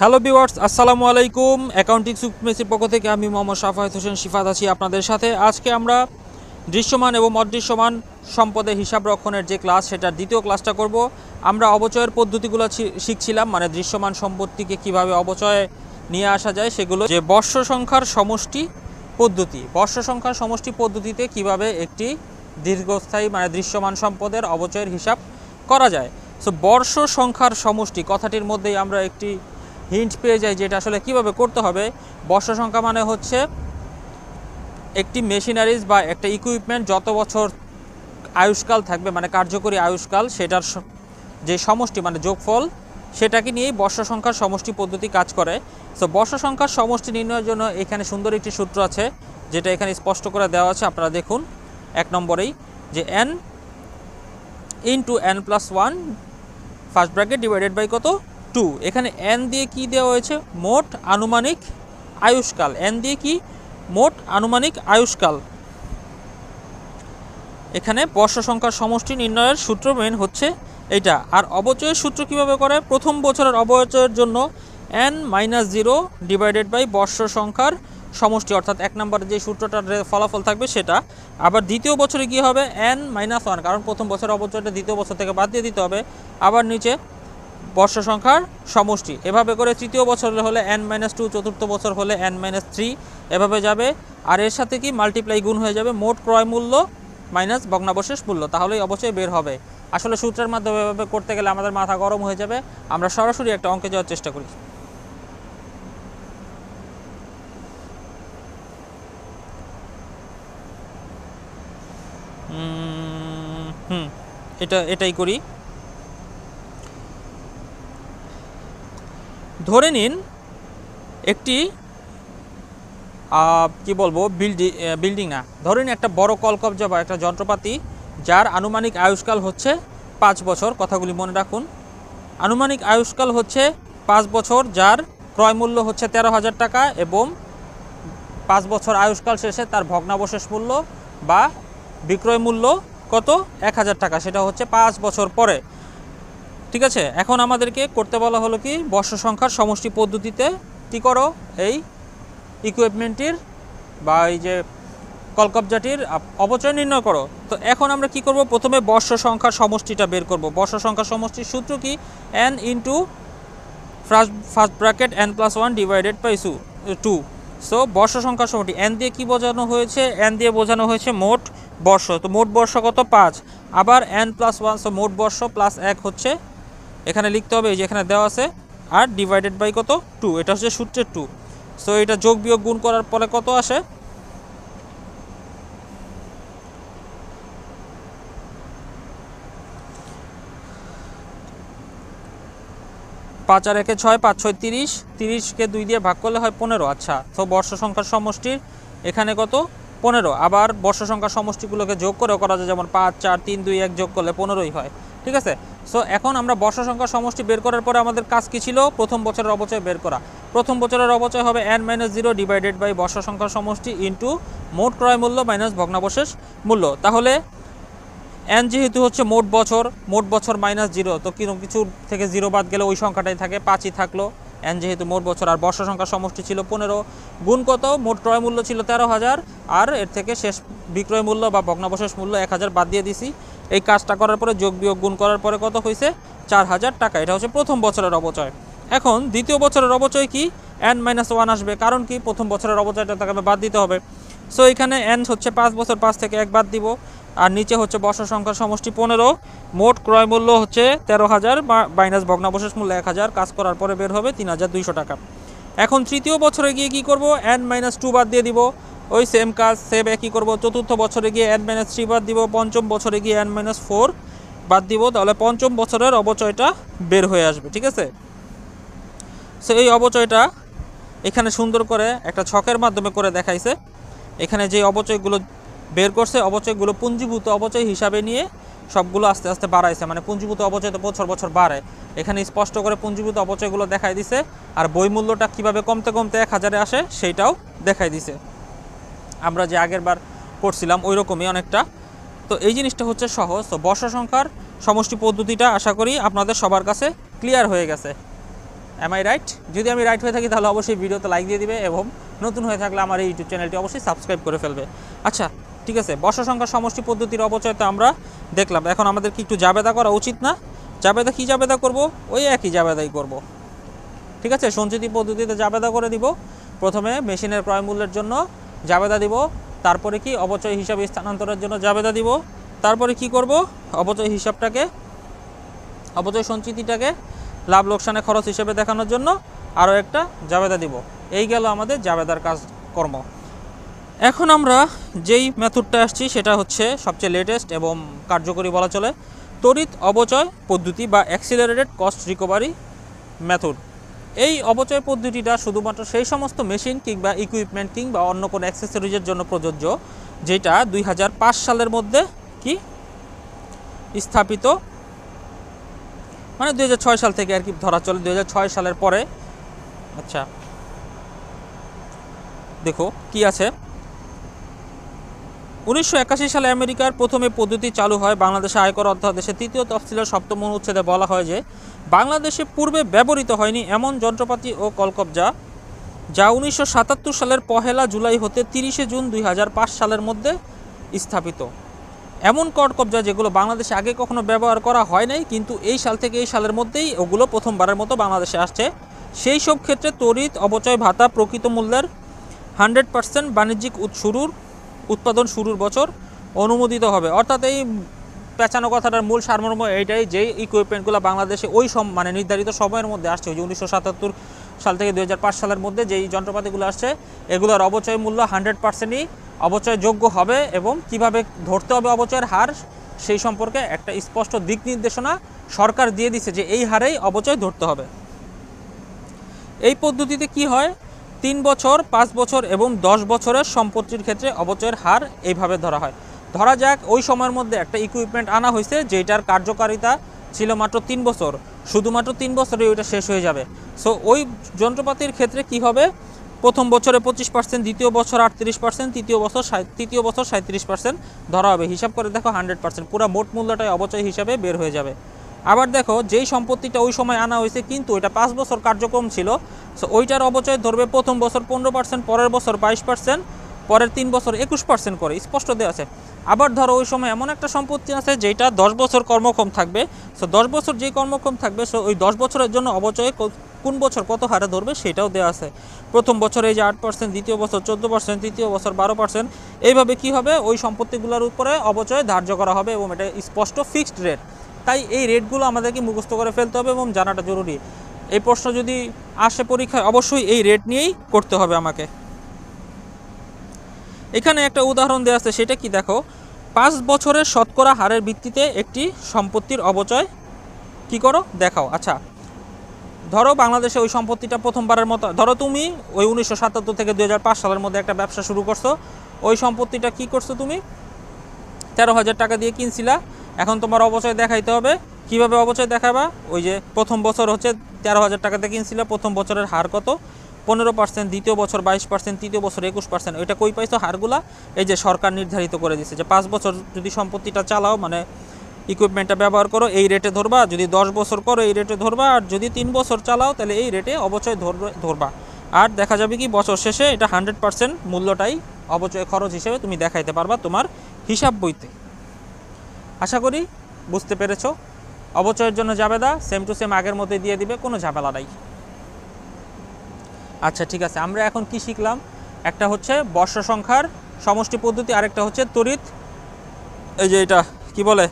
Hello viewers, আসসালামু আলাইকুম। Accounting সুপ্রিমেসির পক্ষ থেকে আমি মোহাম্মদ শাফায়েত হোসেন শিফাত আছি আপনাদের সাথে। আজকে আমরা দৃশ্যমান এবং অদৃশ্যমান সম্পদের হিসাব রক্ষণের যে ক্লাস, সেটার দ্বিতীয় ক্লাসটা করব। আমরা অবচয়ের পদ্ধতিগুলো শিখছিলাম, মানে দৃশ্যমান সম্পত্তিকে কিভাবে অবচয়ে নিয়ে আসা যায় সেগুলো। যে বর্ষ সংখ্যার সমষ্টি পদ্ধতি, বর্ষ সংখ্যার সমষ্টি পদ্ধতিতে কিভাবে একটি দীর্ঘস্থায়ী মানে দৃশ্যমান সম্পদের অবচয়ের হিসাব করা যায়। সো বর্ষ সংখ্যার সমষ্টি কথাটির মধ্যেই আমরা একটি হিন্ট পেয়ে যাই যে এটা আসলে কীভাবে করতে হবে। বর্ষ সংখ্যা মানে হচ্ছে একটি মেশিনারিজ বা একটা ইকুইপমেন্ট যত বছর আয়ুষ্কাল থাকবে, মানে কার্যকরী আয়ুষ্কাল, সেটার যে সমষ্টি মানে যোগফল, সেটাকে নিয়েই বর্ষ সংখ্যার সমষ্টি পদ্ধতি কাজ করে। সো বর্ষ সংখ্যার সমষ্টি নির্ণয়ের জন্য এখানে সুন্দর একটি সূত্র আছে, যেটা এখানে স্পষ্ট করে দেওয়া আছে। আপনারা দেখুন 1 নম্বরেই যে n into n+1 first bracket divided by কত 2। এখানে n দিয়ে কি দেওয়া হয়েছে? মোট আনুমানিক আয়ুষ্কাল। n দিয়ে কি? মোট আনুমানিক আয়ুষ্কাল। এখানে বর্ষ সংখ্যার সমষ্টি নির্ণয়ের সূত্র মেন হচ্ছে এইটা। আর অবচয়ের সূত্র কিভাবে করে? প্রথম বছরের অবচয়ের জন্য n-0 ডিভাইডেড বাই বর্ষ সংখ্যার সমষ্টি, অর্থাৎ 1 নম্বরে যে সূত্রটার ফলাফল থাকবে সেটা। আবার দ্বিতীয় বছরে কি হবে? n-1, কারণ প্রথম বছরের অবচয়টা দ্বিতীয় বছর থেকে বাদ দিয়ে দিতে হবে। আবার নিচে বর্ষ সংখ্যার সমষ্টি। এভাবে করে তৃতীয় বছর হলে n-2, চতুর্থ বছর হলে n-3, এভাবে যাবে। আর এর সাথে কি মাল্টিপ্লাই, গুণ হয়ে যাবে মোট ক্রয় মূল্য মাইনাস ভগ্নাবশেষ মূল্য, তাহলেই অবশ্যই বের হবে। আসলে সূত্রের মাধ্যমে এভাবে করতে গেলে আমাদের মাথা গরম হয়ে যাবে। আমরা সরাসরি একটা অঙ্কে যাওয়ার চেষ্টা করি। এটাই করি। ধরে নিন একটি কি বলবো, বিল্ডিং না, ধরে নিন একটা বড় কলকব্জা বা একটা যন্ত্রপাতি, যার আনুমানিক আয়ুষ্কাল হচ্ছে 5 বছর। কথাগুলি মনে রাখুন, আনুমানিক আয়ুষ্কাল হচ্ছে 5 বছর, যার ক্রয় মূল্য হচ্ছে 13,000 টাকা এবং 5 বছর আয়ুষ্কাল শেষে তার ভগ্নাবশেষ মূল্য বা বিক্রয় মূল্য কত? 1,000 টাকা। সেটা হচ্ছে 5 বছর পরে। ঠিক আছে, এখন আমাদেরকে করতে বলা হলো কি, বর্ষ সংখ্যার সমষ্টি পদ্ধতিতে কী করো, এই ইকুইপমেন্টটির বা এই যে কলকব্জাটির অবচয় নির্ণয় করো। তো এখন আমরা কি করব? প্রথমে বর্ষ সংখ্যার সমষ্টিটা বের করব। বর্ষ সংখ্যার সমষ্টির সূত্র কি? n into first bracket n+1 divided by 2। So বর্ষ সংখ্যার সমষ্টি n দিয়ে কি বোঝানো হয়েছে? n দিয়ে বোঝানো হয়েছে মোট বর্ষ। তো মোট বর্ষ কত? 5। আবার n+1, সো মোট বর্ষ প্লাস 1 হচ্ছে, এখানে লিখতে হবে এই যে এখানে দেওয়া আছে, আর ডিভাইডেড বাই কত 2। এটা হচ্ছে সূত্রের 2। সো এটা যোগ বিয়োগ গুণ করার পরে কত আসে? 5 আর 1 6, 5 6 30, 30কে 2 দিয়ে ভাগ করলে হয় 15। আচ্ছা, তো বর্ষ সংখ্যার সমষ্টির এখানে কত? 15। আবার বর্ষ সংখ্যার সমষ্টিগুলোকে যোগ করেও করা যায়, যেমন 5 4 3 2 1 যোগ করলে 15ই হয়। ঠিক আছে, সো এখন আমরা বর্ষ সংখ্যার সমষ্টি বের করার পরে আমাদের কাজ কী ছিল? প্রথম বছরের অবচয় বের করা। প্রথম বছরের অবচয় হবে n-0 ডিভাইডেড বাই বর্ষ সংখ্যার সমষ্টি ইন্টু মোট ক্রয় মূল্য মাইনাস ভগ্নাবশেষ মূল্য। তাহলে n যেহেতু হচ্ছে মোট বছর মাইনাস 0, তো কিছু থেকে 0 বাদ গেলে ওই সংখ্যাটাই থাকে, 5ই থাকলো। n যেহেতু মোট বছর, আর বর্ষ সংখ্যার সমষ্টি ছিল 15, গুণ কত? মোট ক্রয় মূল্য ছিল 13,000, আর এর থেকে শেষ বিক্রয় মূল্য বা ভগ্নাবশেষ মূল্য 1,000 বাদ দিয়ে দিছি। এই কাজটা করার পরে যোগ বিয়োগ গুণ করার পরে কত হয়েছে? 4,000 টাকা। এটা হচ্ছে প্রথম বছরের অবচয়। এখন দ্বিতীয় বছরের অবচয় কি? n-1 আসবে, কারণ কি প্রথম বছরের অবচয়টা তাকে বাদ দিতে হবে। সো এখানে n হচ্ছে 5 বছর, 5 থেকে 1 বাদ দিব। আর নিচে হচ্ছে বর্ষ সংখ্যার সমষ্টি 15, মোট ক্রয় মূল্য হচ্ছে 13,000 মাইনাস ভগ্নাবশেষ মূল্য 1,000। কাজ করার পরে বের হবে 3,200 টাকা। এখন তৃতীয় বছরে গিয়ে কি করব? n-2 বাদ দিয়ে দিব। ওই সেম কাজ, সেম একই করব। চতুর্থ বছরে গিয়ে n-3 বাদ দিব। পঞ্চম বছরে গিয়ে n-4 বাদ দিব। তাহলে পঞ্চম বছরের অবচয়টা বের হয়ে আসবে। ঠিক আছে, সো এই অবচয়টা এখানে সুন্দর করে একটা ছকের মাধ্যমে করে দেখাইছে। এখানে যে অবচয়গুলো বের করছে, অবচয়গুলো পুঞ্জীভূত অবচয় হিসাবে নিয়ে সবগুলো আস্তে আস্তে বাড়াইছে, মানে পুঞ্জীভূত অবচয় তো বছর বছর বাড়ে। এখানে স্পষ্ট করে পুঞ্জীভূত অবচয়গুলো দেখাই দিছে, আর বই মূল্যটা কীভাবে কমতে কমতে 1,000-এ আসে সেইটাও দেখাই দিছে। আমরা যে আগের বার করছিলাম ওই রকমই অনেকটা। তো এই জিনিসটা হচ্ছে সহজ। তো বর্ষ সংখ্যার সমষ্টি পদ্ধতিটা আশা করি আপনাদের সবার কাছে ক্লিয়ার হয়ে গেছে। Am I right? যদি আমি রাইট হয়ে থাকি তাহলে অবশ্যই ভিডিওতে লাইক দিয়ে দিবে এবং নতুন হয়ে থাকলে আমার এই ইউটিউব চ্যানেলটি অবশ্যই সাবস্ক্রাইব করে ফেলবে। আচ্ছা ঠিক আছে, বর্ষ সংখ্যা সমষ্টি পদ্ধতির অপচয় তো আমরা দেখলাম। এখন আমাদের কি একটু জাবেদা করা উচিত না? জাবেদা কি জাবেদা করব? ওই একই জাবেদাই করব। ঠিক আছে, সঞ্চিতি পদ্ধতিতে জাবেদা করে দিব। প্রথমে মেশিনের ক্রয় মূল্যের জন্য জাবেদা দিব, তারপরে কি অপচয় হিসাবে স্থানান্তরের জন্য জাবেদা দিব, তারপরে কি করব অপচয় হিসাবটাকে, অপচয় সঞ্চিতিটাকে লাভ লোকসানের খরচ হিসেবে দেখানোর জন্য আরও একটা জাবেদা দিব। এই গেল আমাদের জাবেদার কাজকর্ম। এখন আমরা যেই মেথডটা আসছি সেটা হচ্ছে সবচেয়ে লেটেস্ট এবং কার্যকরী বলা চলে, তড়িৎ অবচয় পদ্ধতি বা অ্যাক্সিলারেটেড কস্ট রিকভারি মেথড। এই অবচয় পদ্ধতিটা শুধুমাত্র সেই সমস্ত মেশিন কিংবা ইকুইপমেন্ট কিংবা অন্য কোনো অ্যাক্সেসরিজের জন্য প্রযোজ্য যেটা 2005 সালের মধ্যে কি স্থাপিত, মানে 2006 সাল থেকে আর কি ধরা চলে, 2006 সালের পরে। আচ্ছা দেখো কি আছে, 1981 সালে আমেরিকার প্রথমে পদ্ধতি চালু হয়। বাংলাদেশে আয়কর অধ্যাদেশে 3য় তফসিলের 7ম অনুচ্ছেদে বলা হয় যে বাংলাদেশে পূর্বে ব্যবহৃত হয়নি এমন যন্ত্রপাতি ও কলকবজা যা 1977 সালের 1 জুলাই হতে 30 জুন 2005 সালের মধ্যে স্থাপিত। এমন কলকবজা যেগুলো বাংলাদেশে আগে কখনো ব্যবহার করা হয় নাই, কিন্তু এই সাল থেকে এই সালের মধ্যেই ওগুলো প্রথমবারের মতো বাংলাদেশে আসছে। সেই সব ক্ষেত্রে তড়িৎ অবচয় ভাতা প্রকৃত মূল্যের 100% বাণিজ্যিক উৎপাদন শুরুর বছর অনুমোদিত হবে। অর্থাৎ এই পেঁচানো কথাটার মূল সারমর্ম এইটাই, যেই ইকুইপমেন্টগুলো বাংলাদেশে ওই মানে নির্ধারিত সময়ের মধ্যে আসছে, ওই যে 1977 সাল থেকে 2005 সালের মধ্যে যেই যন্ত্রপাতিগুলো আসছে, এগুলোর অবচয় মূল্য 100%ই অবচয়যোগ্য হবে এবং কিভাবে ধরতে হবে অবচয়ের হার সেই সম্পর্কে একটা স্পষ্ট দিক নির্দেশনা সরকার দিয়ে দিচ্ছে যে এই হারেই অবচয় ধরতে হবে। এই পদ্ধতিতে কি হয়, 3 বছর, 5 বছর এবং 10 বছরের সম্পত্তির ক্ষেত্রে অবচয়ের হার এইভাবে ধরা হয়। ধরা যাক ওই সময়ের মধ্যে একটা ইকুইপমেন্ট আনা হয়েছে যেটার কার্যকারিতা ছিল মাত্র 3 বছর, শুধুমাত্র 3 বছরে ওইটা শেষ হয়ে যাবে। সো ওই যন্ত্রপাতির ক্ষেত্রে কি হবে, প্রথম বছরে 25%, দ্বিতীয় বছর 38%, তৃতীয় বছর 37% ধরা হবে। হিসাব করে দেখো 100%, পুরো মোট মূল্যটাই অবচয় হিসাবে বের হয়ে যাবে। আবার দেখো যেই সম্পত্তিটা ওই সময় আনা হয়েছে কিন্তু ওইটা 5 বছর কার্যক্রম ছিল, সো ওইটার অবচয় ধরবে প্রথম বছর 15%, পরের বছর 22%, পরের 3 বছর 21% করে স্পষ্ট দেওয়া আছে। আবার ধরো ওই সময় এমন একটা সম্পত্তি আছে যেটা 10 বছর কর্মক্ষম থাকবে, সো 10 বছর যেই কর্মক্ষম থাকবে, সো ওই 10 বছরের জন্য অবচয় কোন বছর কত হারে ধরবে সেটাও দেওয়া আছে। প্রথম বছর এই যে 8%, দ্বিতীয় বছর 14%, তৃতীয় বছর 12%, এইভাবে কি হবে ওই সম্পত্তিগুলোর উপরে অবচয় ধার্য করা হবে এবং এটা স্পষ্ট ফিক্সড রেট। তাই এই রেটগুলো আমাদেরকে মুখস্থ করে ফেলতে হবে এবং জানাটা জরুরি। এই প্রশ্ন যদি আসে পরীক্ষায় অবশ্যই এই রেট নিয়েই করতে হবে আমাকে। এখানে একটা উদাহরণ দেওয়া আছে, সেটা কি দেখো, 5 বছরের শতকরা হারের ভিত্তিতে একটি সম্পত্তির অবচয় কি করো দেখাও। আচ্ছা ধরো বাংলাদেশে ওই সম্পত্তিটা প্রথমবারের মতো, ধরো তুমি ওই 1977 থেকে 2005 সালের মধ্যে একটা ব্যবসা শুরু করছো, ওই সম্পত্তিটা কি করছো তুমি 13,000 টাকা দিয়ে কিনছিলা। এখন তোমার অবচয় দেখাইতে হবে। কিভাবে অবচয় দেখাবা, ওই যে প্রথম বছর হচ্ছে 13,000 টাকাতে কিনছিলা, প্রথম বছরের হার কত 15%, দ্বিতীয় বছর 22%, তৃতীয় বছর 21%। ওইটা কই পাইছো হারগুলা, এই যে সরকার নির্ধারিত করে দিচ্ছে যে 5 বছর যদি সম্পত্তিটা চালাও মানে ইকুইপমেন্টটা ব্যবহার করো এই রেটে ধরবা, যদি 10 বছর করো এই রেটে ধরবা, আর যদি 3 বছর চালাও তাহলে এই রেটে অবচয় ধরবা। আর দেখা যাবে কি বছর শেষে এটা 100% মূল্যটাই অবচয় খরচ হিসেবে তুমি দেখাইতে পারবা তোমার হিসাব বইতে। আশা করি বুঝতে পেরেছো। অবচয়ের জন্য জাবেদা সেম টু সেম আগের মতোই দিয়ে দিবে, কোনো ঝামেলা নাই। আচ্ছা ঠিক আছে, আমরা এখন কি শিখলাম, একটা হচ্ছে বর্ষ সংখ্যার সমষ্টি পদ্ধতি, আরেকটা হচ্ছে তড়িৎ, এই যে এটা কি বলে,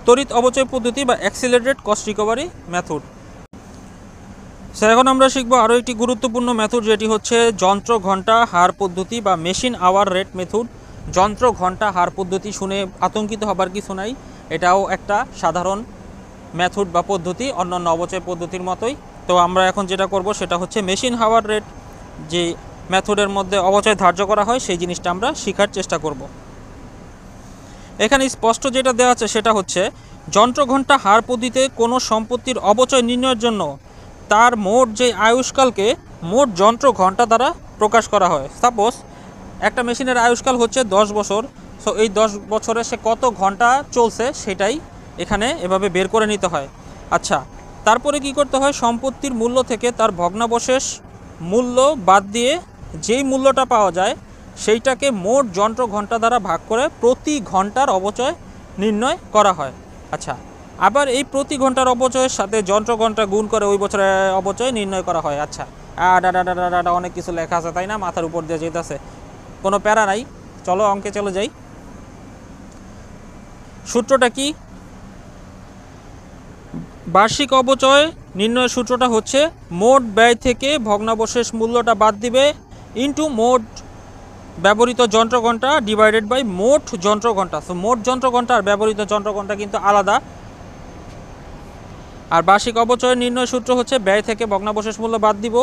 তড়িৎ অবচয় পদ্ধতি বা accelerated cost recovery method. So এখন আমরা শিখবো আরও একটি গুরুত্বপূর্ণ মেথড, যেটি হচ্ছে যন্ত্র ঘন্টা হার পদ্ধতি বা মেশিন আওয়ার রেট মেথড। যন্ত্র ঘন্টা হার পদ্ধতি শুনে আতঙ্কিত হবার কিছু নাই, এটাও একটা সাধারণ মেথড বা পদ্ধতি অন্যান্য অবচয় পদ্ধতির মতোই। তো আমরা এখন যেটা করব সেটা হচ্ছে মেশিন হাওয়ার রেট, যে মেথডের মধ্যে অবচয় ধার্য করা হয় সেই জিনিসটা আমরা শেখার চেষ্টা করব। এখানে স্পষ্ট যেটা দেওয়া আছে সেটা হচ্ছে যন্ত্র ঘন্টা হার পদ্ধতিতে কোনো সম্পত্তির অবচয় নির্ণয়ের জন্য তার মোট যে আয়ুষ্কালকে মোট যন্ত্র ঘন্টা দ্বারা প্রকাশ করা হয়। সাপোজ একটা মেশিনের আয়ুষ্কাল হচ্ছে 10 বছর, সো এই 10 বছরে সে কত ঘন্টা চলছে সেটাই এখানে এভাবে বের করে নিতে হয়। আচ্ছা তারপরে কি করতে হয়, সম্পত্তির মূল্য থেকে তার ভগ্নাবশেষ মূল্য বাদ দিয়ে যেই মূল্যটা পাওয়া যায় সেইটাকে মোট যন্ত্র ঘন্টা দ্বারা ভাগ করে প্রতি ঘন্টার অপচয় নির্ণয় করা হয়। আচ্ছা, আবার এই প্রতি ঘন্টার অপচয়ের সাথে যন্ত্র ঘন্টা গুণ করে ওই বছরের অপচয় নির্ণয় করা হয়। আচ্ছা, অনেক কিছু লেখা আছে তাই না, মাথার উপর দিয়ে যেতেছে, কোনো প্যারা নাই। চলো অঙ্কে চলে যাই। সূত্রটা কি? বার্ষিক অপচয় নির্ণয়ের সূত্রটা হচ্ছে মোট ব্যয় থেকে ভগ্নাবশেষ মূল্যটা বাদ দিবে ইন্টু মোট ব্যবহৃত যন্ত্র ঘন্টা ডিভাইডেড বাই মোট যন্ত্র ঘন্টা। সো মোট যন্ত্র ঘন্টা আর ব্যবহৃত যন্ত্র ঘন্টা কিন্তু আলাদা। আর বার্ষিক অপচয় নির্ণয় সূত্র হচ্ছে ব্যয় থেকে ভগ্নাবশেষ মূল্য বাদ দিব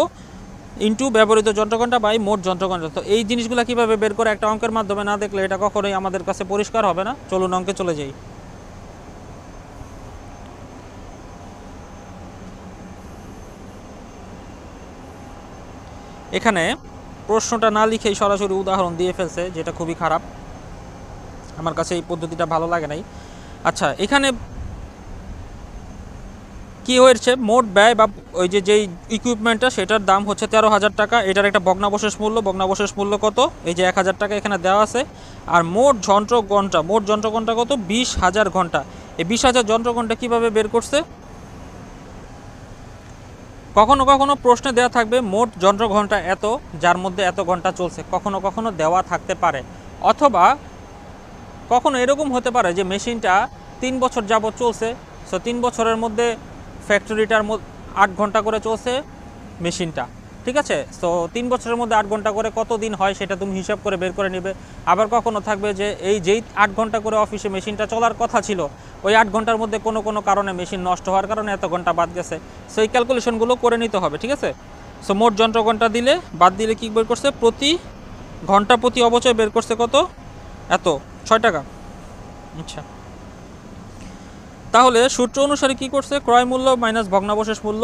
ইন্টু ব্যবহৃত যন্ত্র ঘন্টা বাই মোট যন্ত্র ঘন্টা। তো এই জিনিসগুলো কীভাবে বের করে একটা অঙ্কের মাধ্যমে না দেখলে এটা কখনোই আমাদের কাছে পরিষ্কার হবে না। চলুন অঙ্কে চলে যাই। এখানে প্রশ্নটা না লিখেই সরাসরি উদাহরণ দিয়ে ফেলছে, যেটা খুবই খারাপ। আমার কাছে এই পদ্ধতিটা ভালো লাগে নাই। আচ্ছা, এখানে কি হয়েছে, মোট ব্যয় বা ওই যেই ইকুইপমেন্টটা সেটার দাম হচ্ছে 13,000 টাকা। এটার একটা ভগ্নাবশেষ মূল্য কত, এই যে 1,000 টাকা এখানে দেওয়া আছে। আর মোট যন্ত্র ঘন্টা কত, 20,000 ঘন্টা। এই 20,000 যন্ত্র ঘন্টা কীভাবে বের করছে? কখনো কখনো প্রশ্নে দেওয়া থাকবে মোট যন্ত্র ঘন্টা এত, যার মধ্যে এত ঘন্টা চলছে, কখনো কখনো দেওয়া থাকতে পারে। অথবা কখনো এরকম হতে পারে যে মেশিনটা 3 বছর যাবত চলছে, সো 3 বছরের মধ্যে ফ্যাক্টরিটার 8 ঘন্টা করে চলছে মেশিনটা, ঠিক আছে। সো 3 বছরের মধ্যে 8 ঘন্টা করে কত দিন হয় সেটা তুমি হিসাব করে বের করে নেবে। আবার কখনো থাকবে যে যেই 8 ঘন্টা করে অফিসে মেশিনটা চলার কথা ছিল, ওই 8 ঘন্টার মধ্যে কোনো কারণে মেশিন নষ্ট হওয়ার কারণে এত ঘন্টা বাদ গেছে। সো এই ক্যালকুলেশনগুলো করে নিতে হবে, ঠিক আছে। সো মোট যন্ত্র ঘন্টা বাদ দিলে কি বের করছে, প্রতি ঘন্টা প্রতি অবচয় বের করছে কত, এত 6 টাকা। আচ্ছা, তাহলে সূত্র অনুসারে কি করছে, ক্রয় মূল্য মাইনাস ভগ্নাবশেষ মূল্য,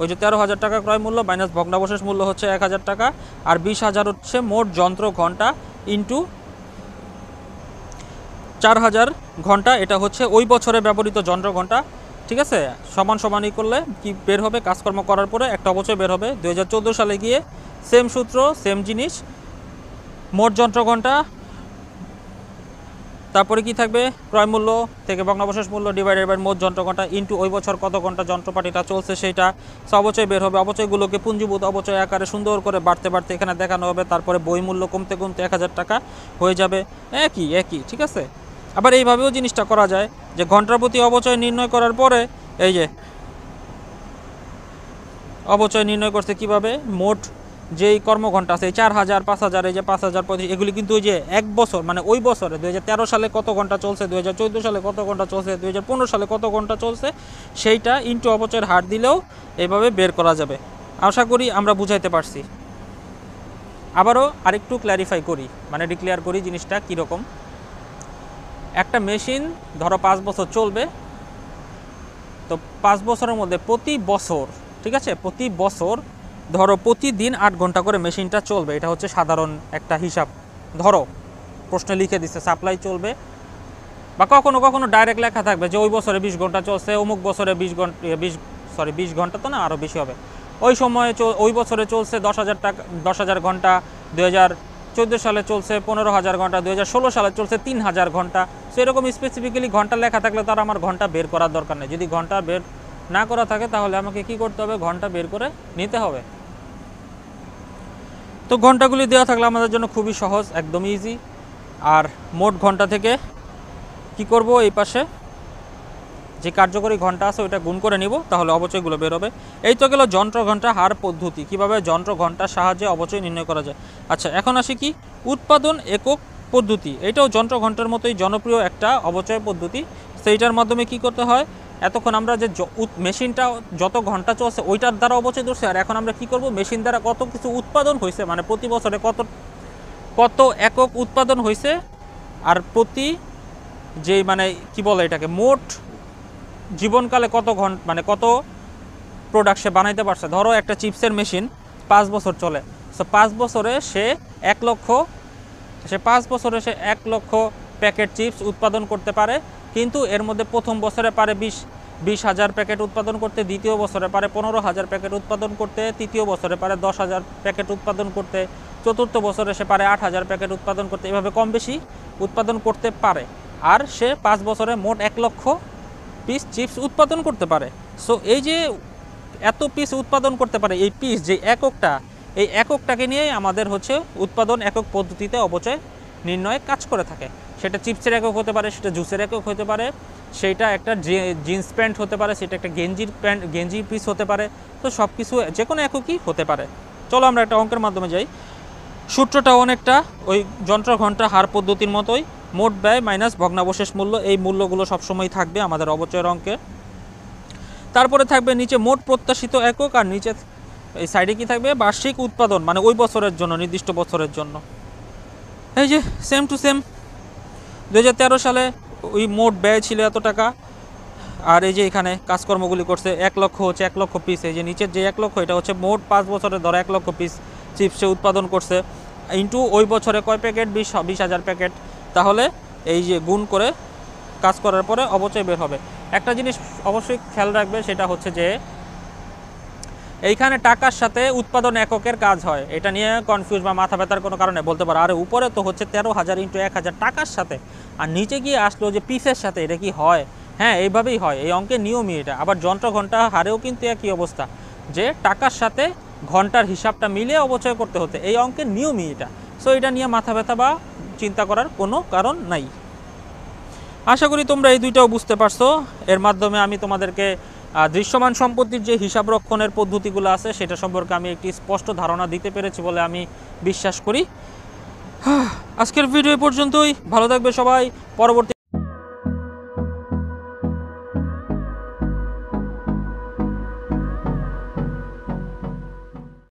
ওই যে 13,000 টাকা ক্রয় মূল্য মাইনাস ভগ্নাবশেষ মূল্য হচ্ছে 1,000 টাকা, আর 20,000 হচ্ছে মোট যন্ত্র ঘন্টা ইন্টু 4,000 ঘন্টা, এটা হচ্ছে ওই বছরে ব্যবহৃত যন্ত্র ঘন্টা, ঠিক আছে। সমান সমানই করলে কি বের হবে, কাজকর্ম করার পরে একটা অবচয় বের হবে। 2014 সালে গিয়ে সেম সূত্র সেম জিনিস, মোট যন্ত্র ঘন্টা, তারপরে কি থাকবে, ক্রয় মূল্য থেকে ভগ্নাবশেষ মূল্য ডিভাইডেড বাই মোট যন্ত্র ঘন্টা ইন্টু ওই বছর কত ঘন্টা যন্ত্রপাতিটা চলছে সেইটা। অবচয় বের হবে, অবচয়গুলোকে পুঞ্জীভূত অবচয় আকারে সুন্দর করে বাড়তে বাড়তে এখানে দেখানো হবে। তারপরে বই মূল্য কমতে কমতে 1,000 টাকা হয়ে যাবে, একই, ঠিক আছে। আবার এইভাবেও জিনিসটা করা যায় যে ঘন্টার প্রতি অবচয় নির্ণয় করার পরে এই যে অবচয় নির্ণয় করছে কিভাবে, মোট যেই কর্মঘণ্টা আছে 4,000, 5,000, এই যে 5,000, 25, এগুলি কিন্তু ওই যে এক বছর মানে ওই বছরে 2013 সালে কত ঘন্টা চলছে, 2014 সালে কত ঘন্টা চলছে, 2015 সালে কত ঘন্টা চলছে, সেইটা ইন্টু অবচয়ের হার দিলেও এইভাবে বের করা যাবে। আশা করি আমরা বুঝাইতে পারছি। আবারও আরেকটু ক্ল্যারিফাই করি, মানে ডিক্লেয়ার করি জিনিসটা কীরকম। একটা মেশিন ধরো 5 বছর চলবে, তো 5 বছরের মধ্যে প্রতি বছর, ঠিক আছে, প্রতি বছর ধরো প্রতিদিন 8 ঘন্টা করে মেশিনটা চলবে। এটা হচ্ছে সাধারণ একটা হিসাব। ধরো প্রশ্নে লিখে দিচ্ছে সাপ্লাই চলবে, বা কখনো কখনো ডাইরেক্ট লেখা থাকবে যে ওই বছরে 20 ঘন্টা চলছে, অমুক বছরে 20 ঘন্টা তো না, আরও বেশি হবে, ওই সময়ে ওই বছরে চলছে 10,000 ঘন্টা, 2014 সালে চলছে 15,000 ঘন্টা, 2016 সালে চলছে 3,000 ঘন্টা। সো এরকম স্পেসিফিক্যালি ঘন্টা লেখা থাকলে তার আমার ঘন্টা বের করার দরকার নেই। যদি ঘন্টা বের না করা থাকে তাহলে আমাকে কি করতে হবে, ঘন্টা বের করে নিতে হবে। তো ঘন্টাগুলি দেওয়া থাকলে আমাদের জন্য খুবই সহজ, একদম ইজি। আর মোট ঘন্টা থেকে কি করব, এই পাশে যে কার্যকরী ঘন্টা আছে ওইটা গুণ করে নিব, তাহলে অবচয়গুলো বের হবে। এই তো গেল যন্ত্র ঘন্টা হার পদ্ধতি, কিভাবে যন্ত্র ঘন্টার সাহায্যে অবচয় নির্ণয় করা যায়। আচ্ছা, এখন আসি কি উৎপাদন একক পদ্ধতি। এটাও যন্ত্র ঘন্টার মতোই জনপ্রিয় একটা অবচয় পদ্ধতি। সেইটার মাধ্যমে কি করতে হয়, এতক্ষণ আমরা যে মেশিনটা যত ঘন্টা চলছে ওইটার দ্বারা অবচয় ধরছে, আর এখন আমরা কি করব, মেশিন দ্বারা কত কিছু উৎপাদন হয়েছে, মানে প্রতি বছরে কত একক উৎপাদন হয়েছে, আর প্রতি যেই মানে কি বলে এটাকে, মোট জীবনকালে কত ঘন্টা মানে কত প্রোডাক্ট সে বানাইতে পারছে। ধরো একটা চিপসের মেশিন 5 বছর চলে, সো 5 বছরে সে 1 লক্ষ প্যাকেট চিপস উৎপাদন করতে পারে, কিন্তু এর মধ্যে প্রথম বছরে পারে 20,000 প্যাকেট উৎপাদন করতে, দ্বিতীয় বছরে পারে 15,000 প্যাকেট উৎপাদন করতে, তৃতীয় বছরে পারে 10,000 প্যাকেট উৎপাদন করতে, চতুর্থ বছরে সে পারে 8,000 প্যাকেট উৎপাদন করতে, এভাবে কম বেশি উৎপাদন করতে পারে। আর সে 5 বছরে মোট 1 লক্ষ পিস চিপস উৎপাদন করতে পারে। সো এই যে এত পিস উৎপাদন করতে পারে, এই পিস যে এককটা, এই এককটাকে নিয়েই আমাদের হচ্ছে উৎপাদন একক পদ্ধতিতে অপচয় নির্ণয়ে কাজ করে থাকে। সেটা চিপসের একক হতে পারে, সেটা জুসের একক হতে পারে, সেইটা একটা জিন্স প্যান্ট হতে পারে, সেটা একটা গেঞ্জির পিস হতে পারে। তো সব কিছু যে কোনো এককই হতে পারে। চলো আমরা একটা অঙ্কের মাধ্যমে যাই। সূত্রটা অনেকটা ওই যন্ত্র ঘন্টা হার পদ্ধতির মতোই, মোট ব্যয় মাইনাস ভগ্নাবশেষ মূল্য, এই মূল্যগুলো সবসময় থাকবে আমাদের অবচয়ের অঙ্কে। তারপরে থাকবে নিচে মোট প্রত্যাশিত একক, আর নিচে এই সাইডে কি থাকবে, বার্ষিক উৎপাদন, মানে ওই বছরের জন্য, নির্দিষ্ট বছরের জন্য। এই যে সেম টু সেম 2013 সালে ওই মোট ব্যয় ছিল এত টাকা, আর এই যে এখানে কাজকর্মগুলি করছে 1 লক্ষ হচ্ছে 1 লক্ষ পিস। এই যে নিচের যে 1 লক্ষ, এটা হচ্ছে মোট 5 বছরে ধরো 1 লক্ষ পিস চিপসে উৎপাদন করছে, ইন্টু ওই বছরে কয় প্যাকেট, 20,000 প্যাকেট। তাহলে এই যে গুণ করে কাজ করার পরে অবচয় বের হবে। একটা জিনিস অবশ্যই খেয়াল রাখবে, সেটা হচ্ছে যে এইখানে টাকার সাথে উৎপাদন এককের কাজ হয়। এটা নিয়ে কনফিউজ বা মাথা ব্যথার কোনো কারণে বলতে পারো আরে উপরে তো হচ্ছে 13,000 ইন্টু 1,000 টাকার সাথে, আর নিচে গিয়ে আসলো যে পিসের সাথে, এটা কি হয়? হ্যাঁ, এইভাবেই হয়, এই অঙ্কের নিয়মই এটা। আবার যন্ত্র ঘন্টা হারেও কিন্তু একই অবস্থা, যে টাকার সাথে ঘন্টার হিসাবটা মিলিয়ে অবচয় করতে হতে, এই অঙ্কের নিয়মই এটা। সো এটা নিয়ে মাথা ব্যথা বা চিন্তা করার কোনো কারণ নাই। আশা করি তোমরা এই দুইটাও বুঝতে পারছো। এর মাধ্যমে আমি তোমাদেরকে দৃশ্যমান সম্পত্তির যে হিসাব রক্ষণের পদ্ধতিগুলো আছে সেটা সম্পর্কে আমি একটি স্পষ্ট ধারণা দিতে পেরেছি বলে আমি বিশ্বাস করি। আজকের ভিডিও পর্যন্তই। ভালো থাকবে সবাই। পরবর্তী